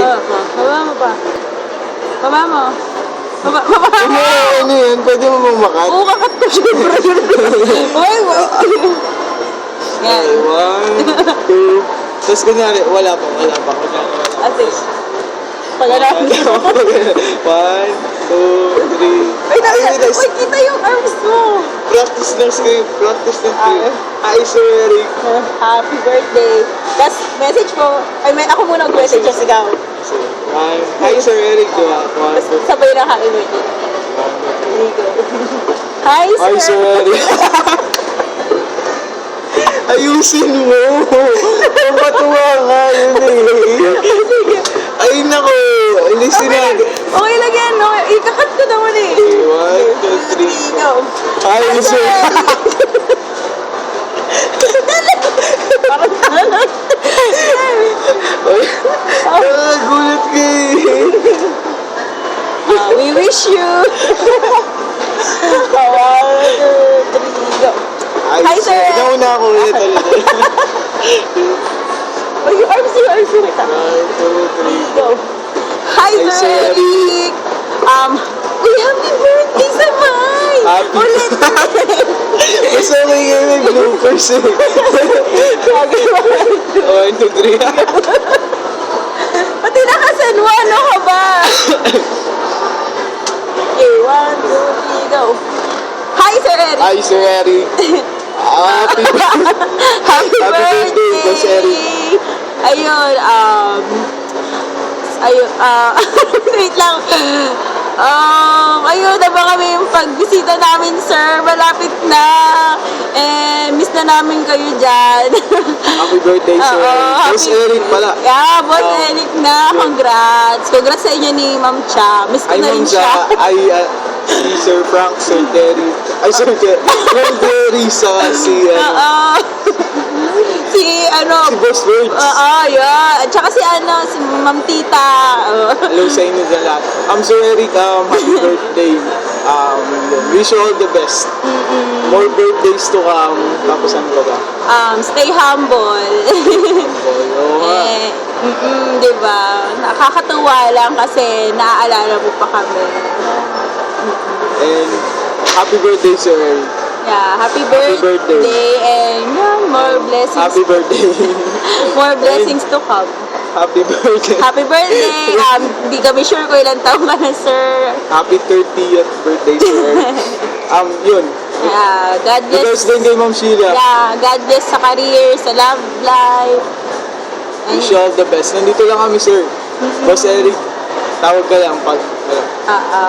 Baba mo pa. Baba mo. Baba mo. Ano yan? Pwede mo bumakat? Oo, kakat ko syempre. Uy, yan. 1, 2. Tapos kunyari, wala pa. Kunyari, wala. Ate. Pag-alam mo. 1, 2, 3. Uy, kita yung arms mo. Practice lang kayo. Practice lang kayo. Hi, Sir Eric. Happy birthday. Tapos, message ko. Ako muna mag-message sa sigaw. Hi, Sir Eric. Tapos, sabay na happy birthday. There you go. Hi, sir. Hi, Sir Eric. Ayusin mo. Patuwa ka. Yun eh. Ay, nako. Ilisin na. Okay lang yan. Okay. Ikakat ko naman eh. 1, 2, 3. Go. Hi, Sir. Gulat ka eh. We wish you. 1, 2, 3, go. Hi, sir. Nauna ako ulit. Oh, yung arms mo. 1, 2, 3. Go. Hi, Hi, sir sir. Eric. Uy, happy birthday sa May. Happy. Ulit. Basta may bloopers eh. 1, 2, 3. Pati nakasanwa, ano ka ba? Okay, 1, 2, 3, go. Hi, Sir Eric. Hi, Sir Eric. Happy Happy birthday, Boss Eric. Ayun, wait lang. Ayun, naba kami yung pagbisita namin, sir. Malapit na. Miss na namin kayo dyan. Happy birthday, Sir Eric. Boss Eric pala. Yeah, Boss Eric na. Congrats. Congrats sa inyo ni Ma'am Cha. Miss ko Ay, na rin ma'am siya. si Sir Frank, Sir Terry. Ay, Sir Terry sa si si Boss Words. Yeah. At saka si Ma'am Tita. Hello sa inyo dyan lahat. Sir Eric, happy birthday. Wish you all the best. More birthdays to come. Tapos ano pa ba? Stay humble. Oo nga. Diba? Nakakatuwa lang kasi naaalala mo pa kami. And happy birthday, Sir Eric. Yeah, happy birthday. birthday and more blessings. Happy birthday. More blessings to come. Happy birthday. Happy birthday! Di kami sure kung ilang taong ka na, sir. Happy 30th birthday, Sir Eric. Yun. God bless. Regards din kay Ma'am Sheila. Yeah, God bless sa career, sa love life. Wish you all the best. Nandito lang kami, sir. Boss Eric, tawag ka lang pag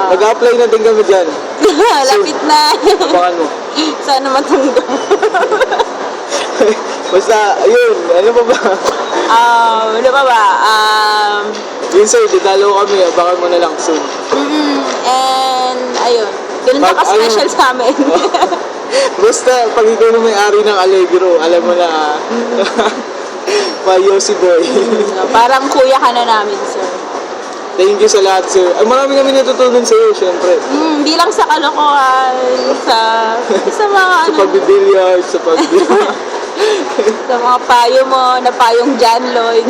mag-apply na din kami dyan. Lapit na. Abangan mo. Sana matanggap. Basta, ayun. Ano pa ba? Ano pa ba? Yun, sir. Didalo kami. Abangan mo na lang soon. And, ayun. Ganun na ka-special sa amin. Basta, pag ikaw na may-ari ng Allegro, alam mo na, Yossi Boy. Parang kuya ka na namin, sir. Thank you sa lahat, sir. Ay, marami kami natutunan sa'yo, syempre. Hindi lang sa kalokohan, sa mga Sa pagbibilyard, sa sa mga payo mo, na payong John Lloyd.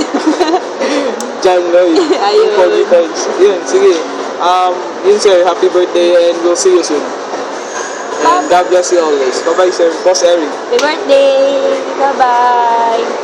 John Lloyd. Ayun. Yun, sige. Yun, sir. Happy birthday and we'll see you soon. And God bless you always. Bye-bye, sir. Boss Eric. Happy birthday! Bye-bye!